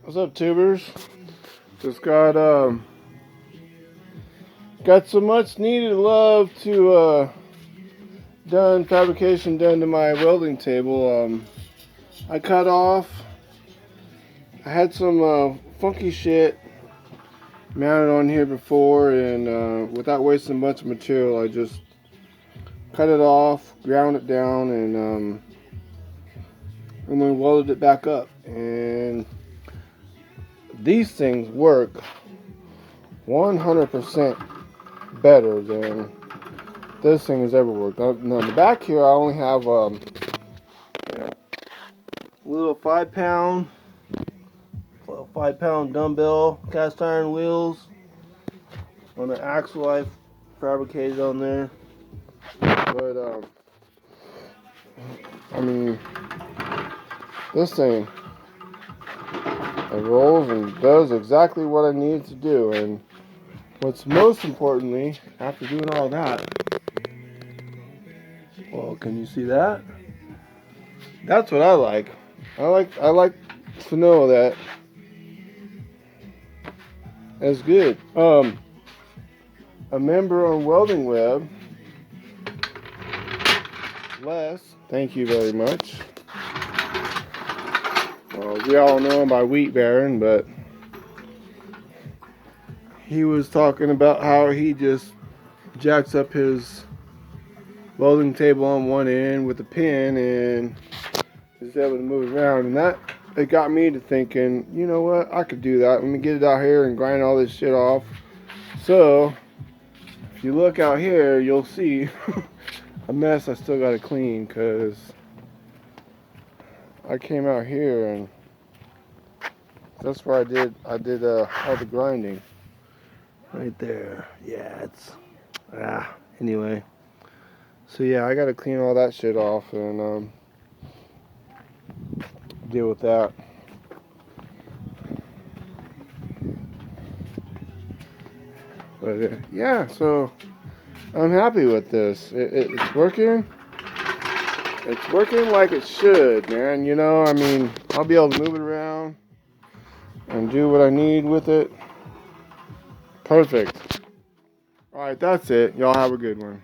What's up, tubers? Just got some much needed love to fabrication done to my welding table. I cut off. I had some funky shit mounted on here before, and without wasting a bunch of material, I just cut it off, ground it down, and then welded it back up. And these things work 100% better than this thing has ever worked. Now in the back here, I only have a little 5-pound dumbbell cast iron wheels on the axle I fabricated on there. But I mean, this thing, it rolls and does exactly what I need it to do. And what's most importantly, after doing all that, well, can you see that? That's what I like. I like to know that that's good. A member on Welding Web, Les, thank you very much. Well, we all know him by Wheat Baron, but he was talking about how he just jacks up his welding table on one end with a pin and is able to move it around, and that it got me to thinking, you know what, I could do that. Let me get it out here and grind all this shit off. So if you look out here, you'll see a mess I still got to clean, because I came out here and that's where I did all the grinding right there. Yeah, it's anyway. So yeah, I got to clean all that shit off and deal with that. But yeah, so I'm happy with this. It's working. It's working like it should, man. You know, I mean, I'll be able to move it around and do what I need with it. Perfect. All right, that's it. Y'all have a good one.